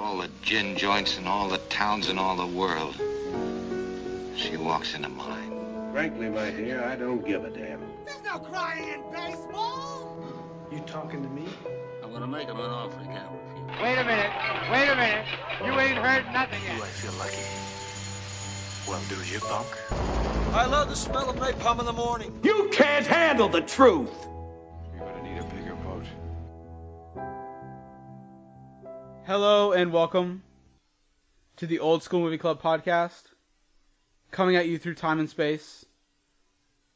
all the gin joints in all the towns in all the world. She walks into mine. Frankly, my dear, I don't give a damn. There's no crying in baseball. You talking to me? I'm gonna make him an offer he can't refuse. Wait a minute. You ain't heard nothing yet. Do I feel lucky? Well, do you, punk? I love the smell of napalm in the morning. You can't handle the truth! You're gonna need a bigger boat. Hello and welcome to the Old School Movie Club podcast, coming at you through time and space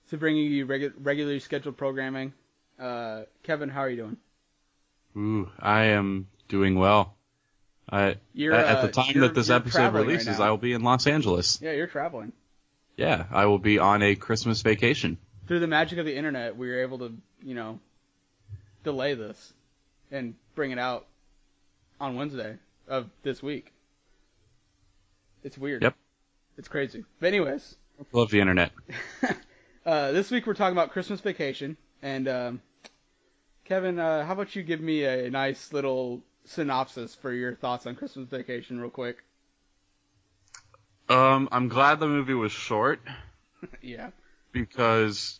to bringing you regularly scheduled programming. Kevin, how are you doing? Ooh, I am doing well. At the time that this episode releases, I will be in Los Angeles. Yeah, you're traveling. Yeah, I will be on a Christmas vacation. Through the magic of the internet, we were able to, delay this and bring it out on Wednesday of this week. It's weird. Yep. It's crazy. But anyways. Love the internet. This week we're talking about Christmas Vacation. And, Kevin, how about you give me a nice little synopsis for your thoughts on Christmas Vacation real quick? I'm glad the movie was short. Yeah. Because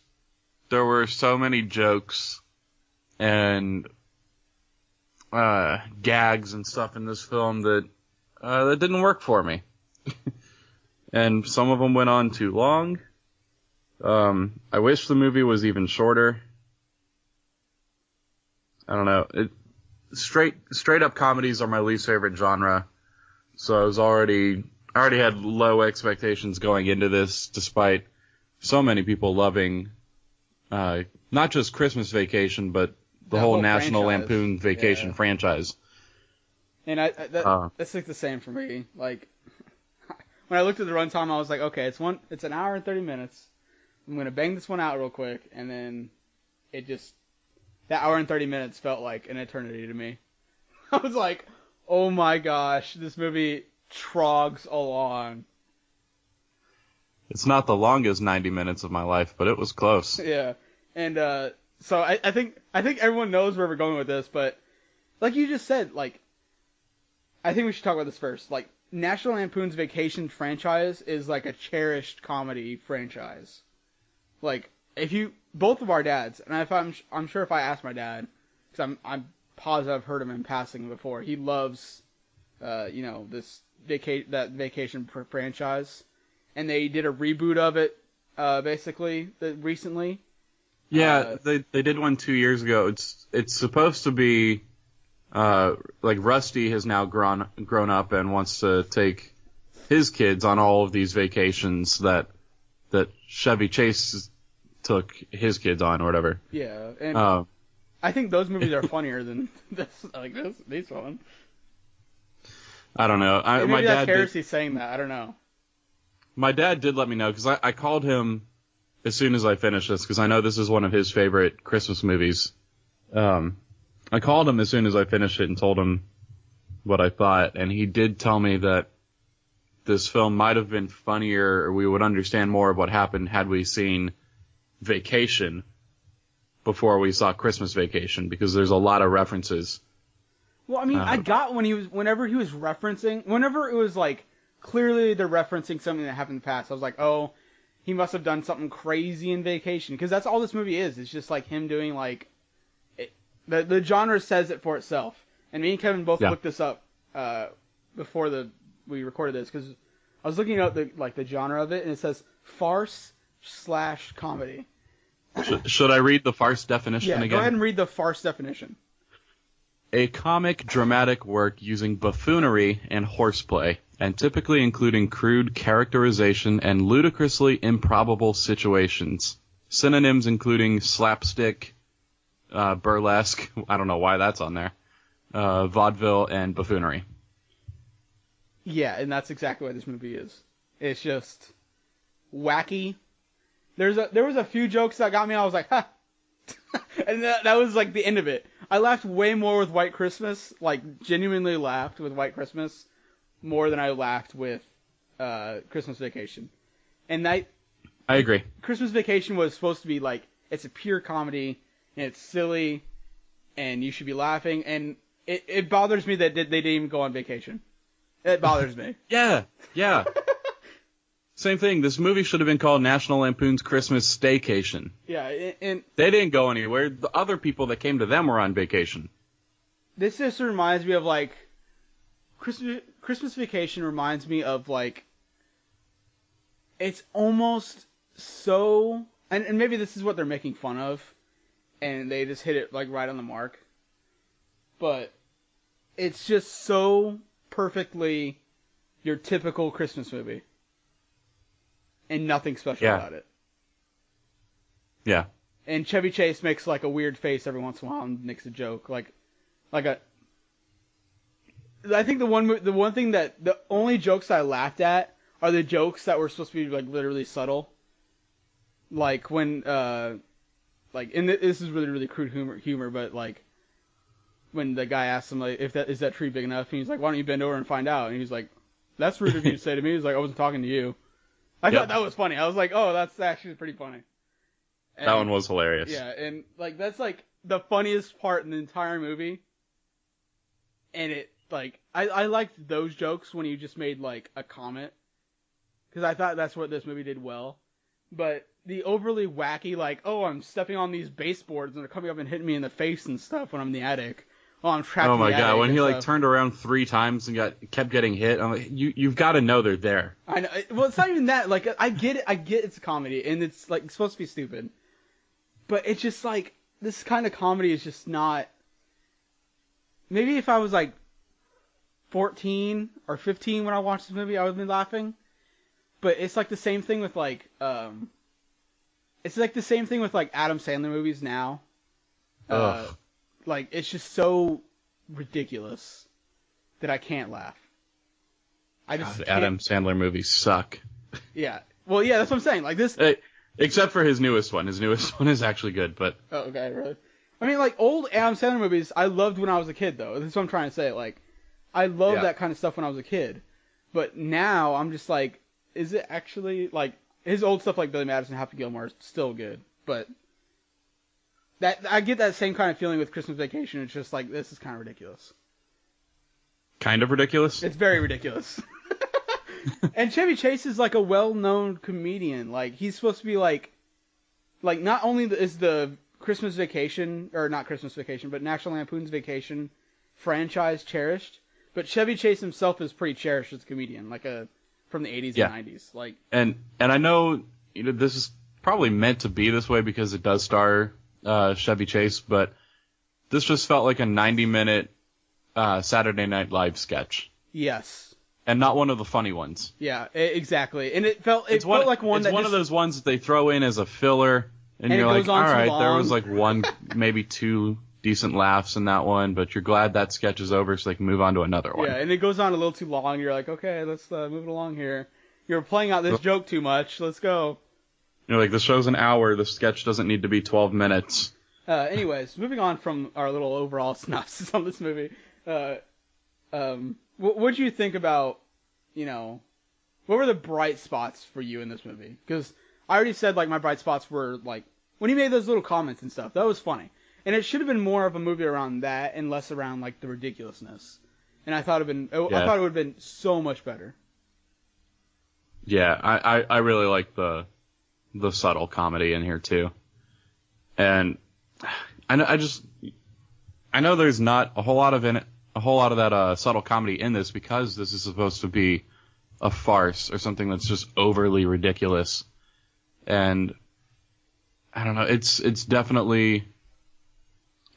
there were so many jokes and gags and stuff in this film that didn't work for me. And some of them went on too long. I wish the movie was even shorter. I don't know. Straight up comedies are my least favorite genre. So I already had low expectations going into this, despite so many people loving not just Christmas Vacation, but the whole National Lampoon Vacation franchise. And that's like the same for me. Like, when I looked at the runtime, I was like, okay, it's an hour and 30 minutes. I'm gonna bang this one out real quick, and then that hour and 30 minutes felt like an eternity to me. I was like, oh my gosh, this movie trogs along. It's not the longest 90 minutes of my life, but it was close. Yeah. And so I think everyone knows where we're going with this, but like you just said, like, I think we should talk about this first. Like, National Lampoon's Vacation franchise is like a cherished comedy franchise. Like, both of our dads, and I'm sure if I asked my dad, because I'm positive I've heard him in passing before, he loves, this Vacation franchise, and they did a reboot of it, basically, recently. Yeah, they did one 2 years ago. It's supposed to be, like Rusty has now grown up and wants to take his kids on all of these vacations that Chevy Chase took his kids on or whatever. Yeah, and I think those movies are funnier than this one. I don't know. Maybe my that's dad heresy saying that. I don't know. My dad did let me know, because I called him as soon as I finished this, because I know this is one of his favorite Christmas movies. I called him as soon as I finished it and told him what I thought, and he did tell me that this film might have been funnier, or we would understand more of what happened had we seen Vacation before we saw Christmas Vacation, because there's a lot of references. Well, I mean, I got whenever it was like, clearly they're referencing something that happened in the past, I was like, oh, he must have done something crazy in Vacation, because that's all this movie is. It's just like him doing like, the genre says it for itself. And me and Kevin both looked this up before we recorded this, because I was looking up the genre of it, and it says farce/comedy. Should I read the farce definition again? Yeah, go ahead and read the farce definition. A comic dramatic work using buffoonery and horseplay, and typically including crude characterization and ludicrously improbable situations. Synonyms including slapstick, burlesque, I don't know why that's on there, vaudeville, and buffoonery. Yeah, and that's exactly what this movie is. It's just wacky. There was a few jokes that got me, and I was like, ha! And that was like the end of it. I laughed way more with White Christmas, like genuinely laughed with White Christmas, more than I laughed with Christmas Vacation. And I agree. Christmas Vacation was supposed to be like, it's a pure comedy, and it's silly, and you should be laughing. And it bothers me that they didn't even go on vacation. It bothers me. Yeah. Same thing. This movie should have been called National Lampoon's Christmas Staycation. Yeah, and They didn't go anywhere. The other people that came to them were on vacation. this just reminds me of, like, Christmas Vacation reminds me of, like, it's almost so, and maybe this is what they're making fun of, and they just hit it, like, right on the mark, but it's just so perfectly your typical Christmas movie, and nothing special about it. Yeah. And Chevy Chase makes, like, a weird face every once in a while and makes a joke, I think the only jokes I laughed at are the jokes that were supposed to be, like, literally subtle. Like when, this is really, really crude humor, but, like, when the guy asks him, like, is that tree big enough? And he's like, why don't you bend over and find out? And he's like, that's rude of you to say to me. He's like, I wasn't talking to you. I thought that was funny. I was like, oh, that's actually pretty funny. And, That one was hilarious. yeah, and, like, that's, like, the funniest part in the entire movie. And it, like, I liked those jokes when you just made, like, a comment. Because I thought that's what this movie did well. But the overly wacky, like, oh, I'm stepping on these baseboards and they're coming up and hitting me in the face and stuff when I'm in the attic. Oh, I'm trapped in the attic. Oh, my God. When he, like, stuff. turned around 3 times and kept getting hit, I'm like, you've got to know they're there. I know. Well, it's not even that. Like, I get it. I get it's a comedy. And it's, like, supposed to be stupid. But it's just, like, this kind of comedy is just not... Maybe if I was, like, 14 or 15 when I watched this movie, I would have been laughing. But it's like the same thing with, like, it's like the same thing with, like, Adam Sandler movies now. Like, it's just so ridiculous that I can't laugh. Adam Sandler movies suck. Yeah. Well, yeah, that's what I'm saying. Like, this... Except for his newest one. His newest one is actually good, but... Oh, okay, really? I mean, like, old Adam Sandler movies, I loved when I was a kid, though. That's what I'm trying to say. Like, I loved that kind of stuff when I was a kid. But now, I'm just like, is it actually, like, his old stuff like Billy Madison, Happy Gilmore is still good. But I get that same kind of feeling with Christmas Vacation. It's just like, this is kind of ridiculous. Kind of ridiculous? It's very ridiculous. And Chevy Chase is, like, a well-known comedian. Like, he's supposed to be, like not only is the Christmas Vacation, or not Christmas Vacation, but National Lampoon's Vacation franchise cherished, but Chevy Chase himself is pretty cherished as a comedian, like, from the 80s and 90s. Like, and I know, this is probably meant to be this way because it does star Chevy Chase, but this just felt like a 90-minute Saturday Night Live sketch. Yes. And not one of the funny ones. Yeah, exactly. And it felt like one of those ones that they throw in as a filler, and you're like, all right, there was like one, maybe 2 decent laughs in that one, but you're glad that sketch is over so they can move on to another one. Yeah, and it goes on a little too long. You're like, okay, let's move it along here. You're playing out this joke too much. Let's go. You're like, the show's an hour. The sketch doesn't need to be 12 minutes. Anyways, moving on from our little overall synopsis on this movie. What do you think about, what were the bright spots for you in this movie? Because I already said, like, my bright spots were, like, when he made those little comments and stuff. That was funny. And it should have been more of a movie around that and less around, like, the ridiculousness. And I thought it would have been so much better. Yeah, I really like the subtle comedy in here too. And I know there's not a whole lot of that subtle comedy in this because this is supposed to be a farce or something that's just overly ridiculous. And I don't know, it's definitely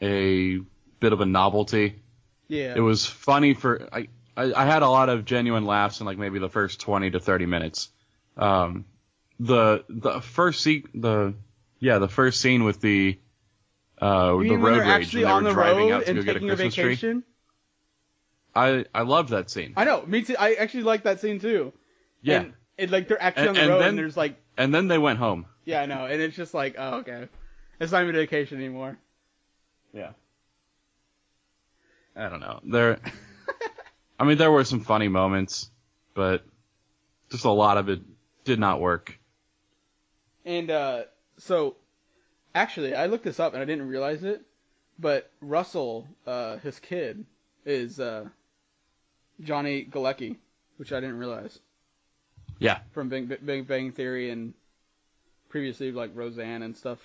a bit of a novelty. Yeah. It was funny I had a lot of genuine laughs in like maybe the first 20 to 30 minutes. The first scene with the road rage when they were driving out to go get a Christmas tree. I loved that scene. I know, me too. I actually liked that scene too. Yeah. And like they're actually on the road and there's like. And then they went home. Yeah, I know, and it's just like, oh, okay, it's not even a vacation anymore. Yeah. I don't know. There were some funny moments, but just a lot of it did not work. And so, actually, I looked this up and I didn't realize it, but Russell, his kid, is Johnny Galecki, which I didn't realize. Yeah. From Big Bang Theory and previously like Roseanne and stuff.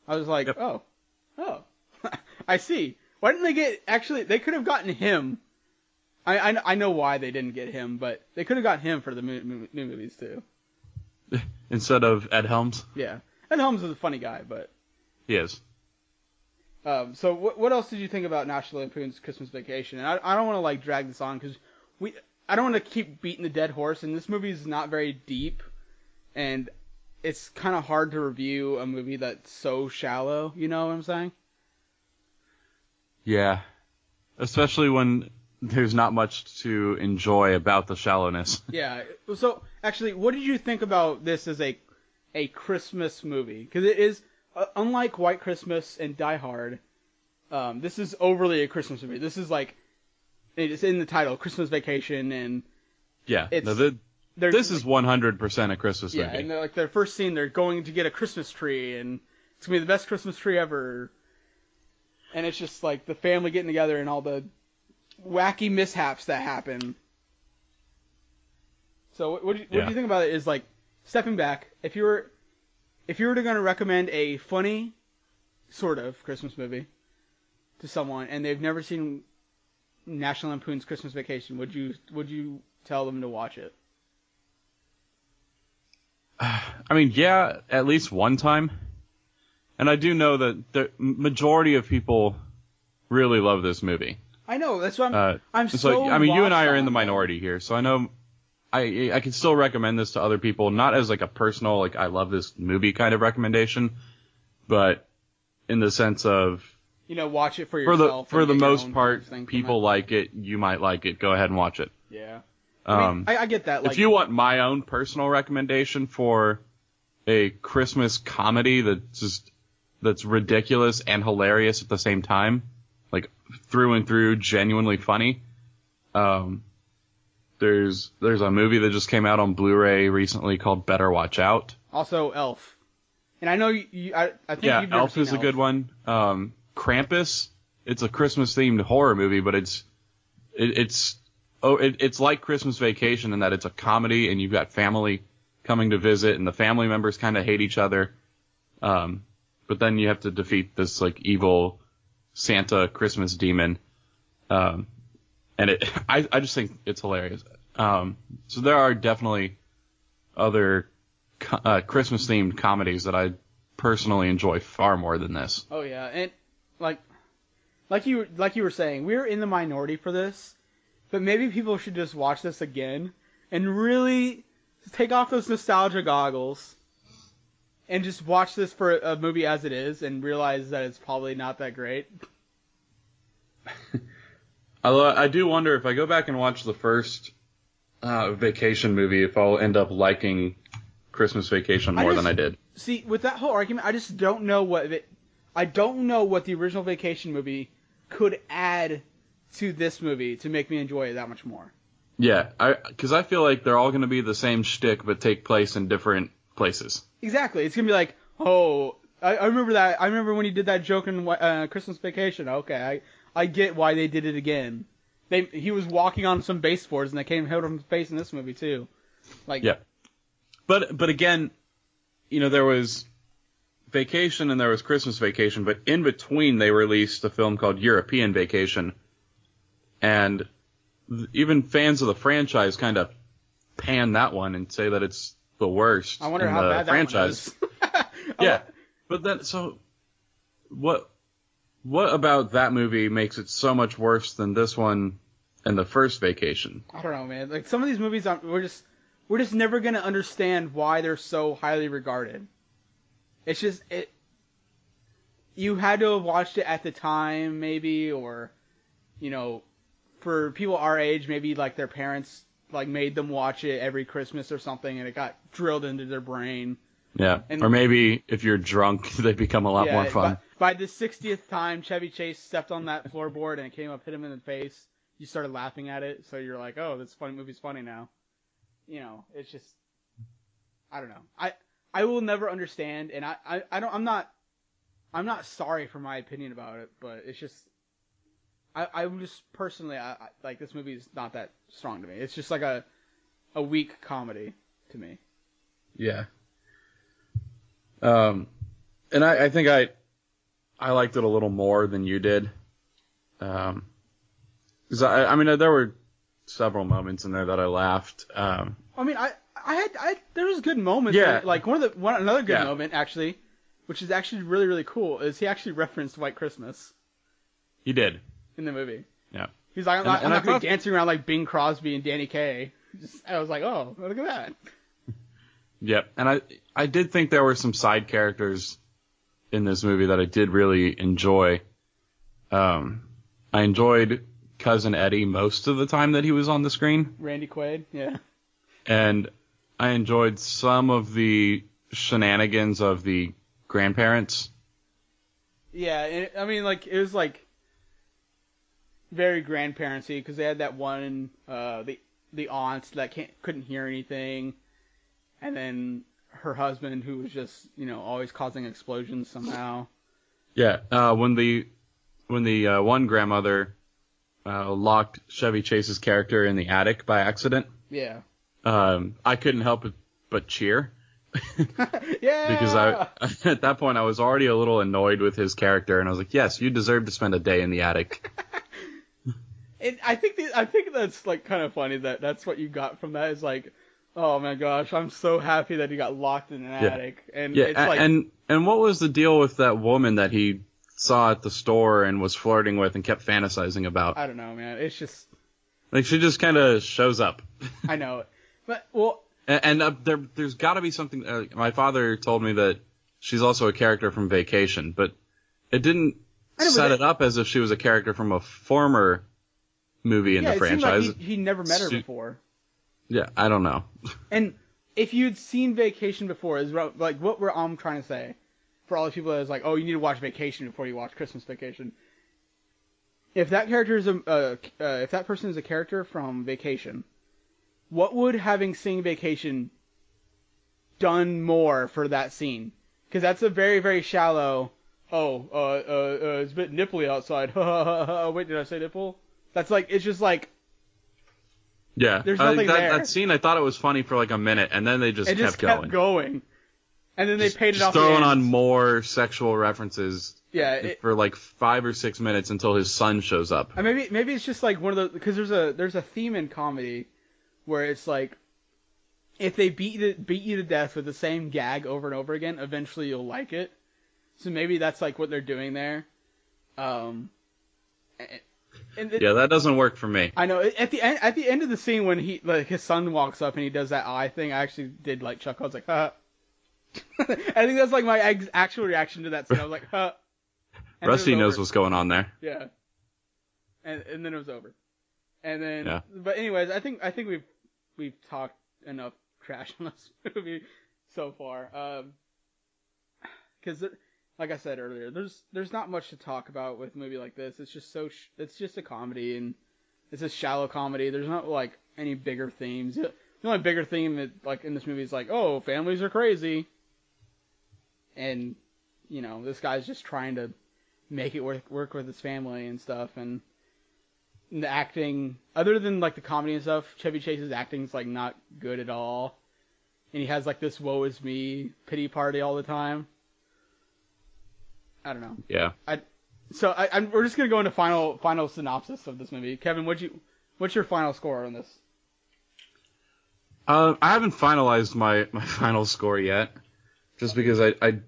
I was like, oh, I see. Why didn't they get? Actually, they could have gotten him. I know why they didn't get him, but they could have got him for the new movies too. Instead of Ed Helms. Yeah, Ed Helms is a funny guy, but he is. So what else did you think about National Lampoon's Christmas Vacation? And I don't want to like drag this on because I don't want to keep beating the dead horse, and this movie is not very deep, and it's kind of hard to review a movie that's so shallow. You know what I'm saying? Yeah, especially when there's not much to enjoy about the shallowness. Yeah. So actually, what did you think about this as a Christmas movie? Because it is. Unlike White Christmas and Die Hard, this is overly a Christmas movie. This is like, it's in the title, Christmas Vacation, and yeah, this is 100% a Christmas movie. Yeah, and like their first scene, they're going to get a Christmas tree, and it's gonna be the best Christmas tree ever. And it's just like the family getting together and all the wacky mishaps that happen. So what do you think about it? Is like stepping back, if you were going to recommend a funny, sort of, Christmas movie to someone, and they've never seen National Lampoon's Christmas Vacation, would you tell them to watch it? I mean, yeah, at least one time. And I do know that the majority of people really love this movie. I know, that's why I'm it's so like, I mean, you and I are in the it. minority here, so I know I can still recommend this to other people, not as like a personal, like, I love this movie kind of recommendation, but in the sense of, you know, watch it for yourself. For the most part, people like it, you might like it, go ahead and watch it. Yeah. I mean, I get that. Like, if you want my own personal recommendation for a Christmas comedy that's ridiculous and hilarious at the same time, like through and through, genuinely funny, there's a movie that just came out on Blu-ray recently called Better Watch Out. Also, Elf. And I know I think you've never Elf seen is a good one. Krampus, it's a Christmas-themed horror movie, but it's like Christmas Vacation in that it's a comedy and you've got family coming to visit and the family members kind of hate each other. But then you have to defeat this like evil Santa Christmas demon. And I just think it's hilarious. So there are definitely other Christmas-themed comedies that I personally enjoy far more than this. Oh yeah, and like you were saying, we're in the minority for this, but maybe people should just watch this again and really take off those nostalgia goggles and just watch this for a movie as it is and realize that it's probably not that great. I do wonder if I go back and watch the first Vacation movie, if I'll end up liking Christmas Vacation more than I did. See, with that whole argument, I just don't know I don't know what the original Vacation movie could add to this movie to make me enjoy it that much more. Yeah, because I feel like they're all going to be the same shtick, but take place in different places. Exactly. It's going to be like, oh, I remember that. I remember when he did that joke in Christmas Vacation. Okay, I get why they did it again. He was walking on some baseboards and they came and hit him in the face in this movie too. Like, yeah. But again, you know, there was Vacation and there was Christmas Vacation, but in between they released a film called European Vacation, and even fans of the franchise kind of pan that one and say that it's the worst. I wonder in how the bad franchise. That one is. Yeah, but then so what about that movie makes it so much worse than this one and the first Vacation? I don't know, man. Like some of these movies, we're just never gonna understand why they're so highly regarded. It's just you had to have watched it at the time, maybe, or you know, for people our age, maybe like their parents like made them watch it every Christmas or something, and it got drilled into their brain. Yeah, or maybe if you're drunk, they become a lot more fun. By the 60th time Chevy Chase stepped on that floorboard and it came up, hit him in the face, you started laughing at it, so you're like, oh, this movie's funny now. You know, it's just, I don't know. I will never understand, and I'm not sorry for my opinion about it, but it's just, I'm just personally, like this movie is not that strong to me. It's just like a weak comedy to me. Yeah. And I think I liked it a little more than you did. 'Cause I mean, there were several moments in there that I laughed. I mean, there was good moments. Yeah. Like another good moment actually, which is actually really, really cool, is he actually referenced White Christmas. He did. In the movie. Yeah. He's like, I'm not going to be dancing around like Bing Crosby and Danny Kaye. I was like, oh, look at that. Yep. And I did think there were some side characters in this movie that I did really enjoy. I enjoyed Cousin Eddie most of the time that he was on the screen. Randy Quaid, yeah. And I enjoyed some of the shenanigans of the grandparents. Yeah, I mean, like, it was like very grandparency because they had that one, the aunt that couldn't hear anything, and then her husband who was just, always causing explosions somehow. Yeah, when the one grandmother locked Chevy Chase's character in the attic by accident. Yeah. I couldn't help but cheer. Yeah. Because at that point I was already a little annoyed with his character, and I was like, yes, you deserve to spend a day in the attic. And I think that's like kind of funny that's what you got from that is like, oh my gosh, I'm so happy that he got locked in an attic. And yeah, it's like, and what was the deal with that woman that he saw at the store and was flirting with and kept fantasizing about? I don't know, man. It's just like she just kind of shows up. I know, but well, and there's got to be something. My father told me that she's also a character from Vacation, but it didn't set it up as if she was a character from a former movie in the franchise. Like he never met her before. Yeah, I don't know. And if you'd seen Vacation before, is like what I'm trying to say for all the people that is like, oh, you need to watch Vacation before you watch Christmas Vacation. If that character is if that person is a character from Vacation, what would having seen Vacation done more for that scene? Because that's a very, very shallow. It's a bit nipply outside. Wait, did I say nipple? That's like, it's just like. Yeah, there's nothing there. That scene, I thought it was funny for like a minute, and then they just kept going. And then they paid it off. Throwing on more sexual references. Yeah, for like 5 or 6 minutes until his son shows up. Maybe it's just like one of those, because there's a theme in comedy where it's like, if they beat you to death with the same gag over and over again, eventually you'll like it. So maybe that's like what they're doing there. Yeah, that doesn't work for me. I know. At the end of the scene when his son walks up and he does that eye thing, I actually did like chuckle. I was like, huh. I think that's like my actual reaction to that scene. I was like, huh. And Rusty knows what's going on there. Yeah. And then it was over. And then, yeah. But anyways, I think we've talked enough trash on this movie so far. Because like I said earlier, there's not much to talk about with a movie like this. It's just it's just a comedy, and it's a shallow comedy. There's not like any bigger themes. The only bigger theme like in this movie is like, oh, families are crazy, and this guy's just trying to make it work with his family and stuff, and the acting, other than like the comedy and stuff, Chevy Chase's acting is like not good at all, and he has like this woe is me pity party all the time. I don't know. Yeah. We're just gonna go into final synopsis of this movie. Kevin, what's your final score on this? I haven't finalized my final score yet, just because I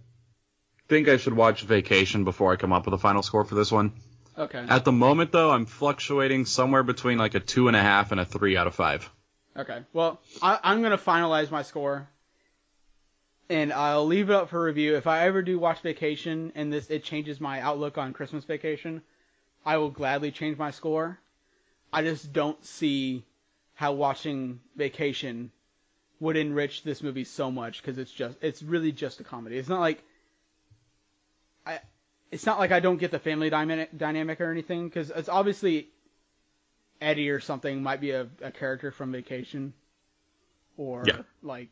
think I should watch Vacation before I come up with a final score for this one. Okay. At the moment, though, I'm fluctuating somewhere between like a 2.5 and a 3 out of 5. Okay. Well, I'm gonna finalize my score, and I'll leave it up for review. If I ever do watch Vacation and it changes my outlook on Christmas Vacation, I will gladly change my score. I just don't see how watching Vacation would enrich this movie so much, because it's really just a comedy. It's not like I don't get the family dynamic or anything, because it's obviously Eddie or something might be a character from Vacation, or like,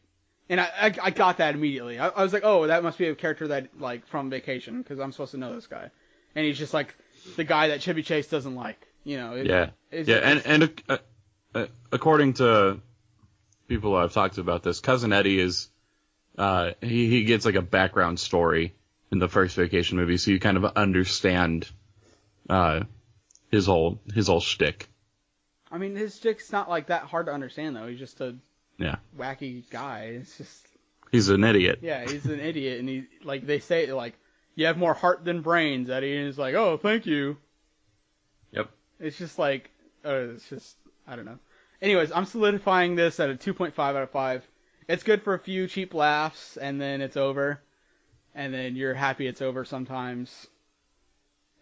and I got that immediately. I was like, oh, that must be a character that like from Vacation, because I'm supposed to know this guy, and he's just like the guy that Chevy Chase doesn't like. You know. According to people I've talked to about this, Cousin Eddie is he gets like a background story in the first Vacation movie, so you kind of understand his whole shtick. I mean, his shtick's not like that hard to understand though. He's just a wacky guy. It's just he's an idiot. Yeah, he's an idiot, and he like they say like you have more heart than brains, Eddie, and he's like, oh, thank you. Yep. It's just like it's just I don't know. Anyways, I'm solidifying this at a 2.5 out of 5. It's good for a few cheap laughs, and then it's over. And then you're happy it's over sometimes.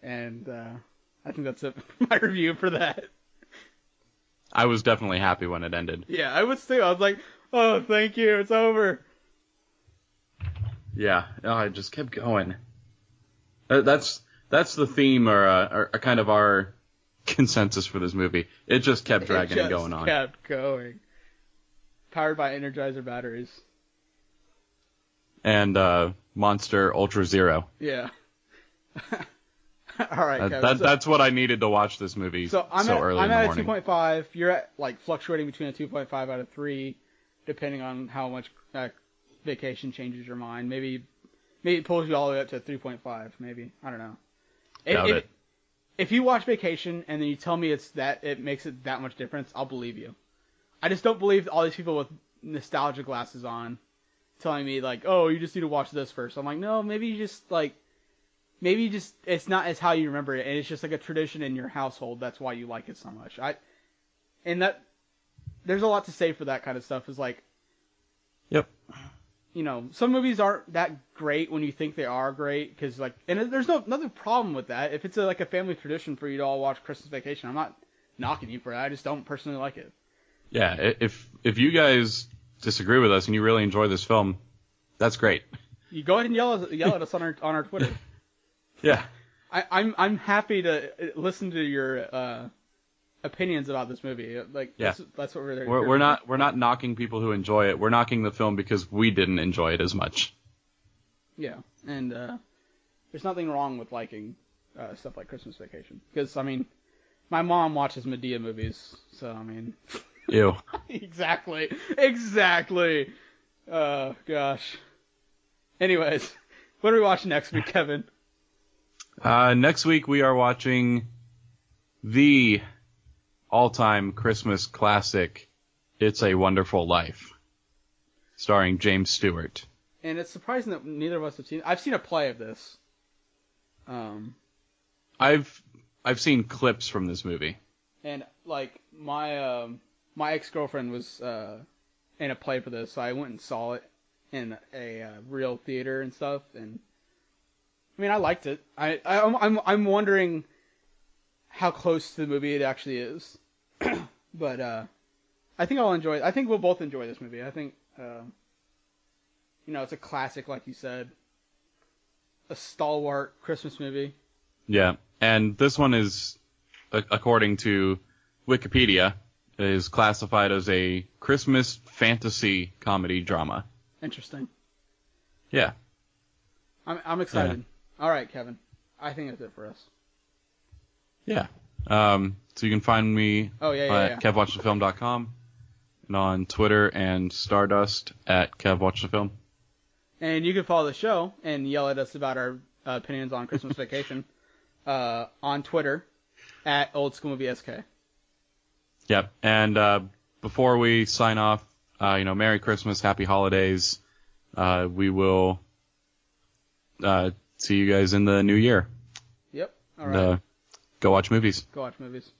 And I think that's it for my review for that. I was definitely happy when it ended. Yeah, I was too. I was like, oh, thank you, it's over. Yeah, I just kept going. That's the theme or kind of our consensus for this movie. It just kept dragging and going on. It just kept going. Powered by Energizer batteries. And Monster Ultra Zero. Yeah. All right, Kevin. That's what I needed to watch this movie early in the morning. I'm at a 2.5. You're at like fluctuating between a 2.5 out of 3, depending on how much Vacation changes your mind. Maybe it pulls you all the way up to 3.5. Maybe, I don't know. Doubt it. If you watch Vacation and then you tell me it makes it that much difference, I'll believe you. I just don't believe all these people with nostalgia glasses on telling me like, oh, you just need to watch this first. I'm like, no, maybe it's not as how you remember it, and it's just like a tradition in your household. That's why you like it so much. There's a lot to say for that kind of stuff. Is like, yep. You know, some movies aren't that great when you think they are great, because like, and there's another problem with that. If it's like a family tradition for you to all watch Christmas Vacation, I'm not knocking you for that. I just don't personally like it. Yeah, if you guys disagree with us and you really enjoy this film, that's great. You go ahead and yell at us on our Twitter. Yeah. I'm happy to listen to your opinions about this movie. Like, yeah. That's what we're there. We're not knocking people who enjoy it. We're knocking the film because we didn't enjoy it as much. Yeah, and there's nothing wrong with liking stuff like Christmas Vacation, because I mean, my mom watches Medea movies, so I mean. Ew. Exactly. Gosh. Anyways, what are we watching next week, Kevin? Next week we are watching the all-time Christmas classic, It's a Wonderful Life, starring James Stewart. And it's surprising that neither of us have seen it. I've seen a play of this. I've seen clips from this movie. And like my ex-girlfriend was in a play for this, so I went and saw it in a real theater and stuff. And I mean, I liked it. I'm wondering how close to the movie it actually is. But I think I'll enjoy it. I think we'll both enjoy this movie. I think it's a classic, like you said, a stalwart Christmas movie. Yeah, and this one is, according to Wikipedia, is classified as a Christmas fantasy comedy drama. Interesting. Yeah. I'm excited. Yeah. All right, Kevin. I think that's it for us. Yeah. So you can find me at KevWatchTheFilm.com and on Twitter and Stardust at KevWatchTheFilm. And you can follow the show and yell at us about our opinions on Christmas Vacation on Twitter at OldSkoolMovieSK. Yep. And before we sign off, Merry Christmas, Happy Holidays. We will see you guys in the new year. Yep. All right. Go watch movies. Go watch movies.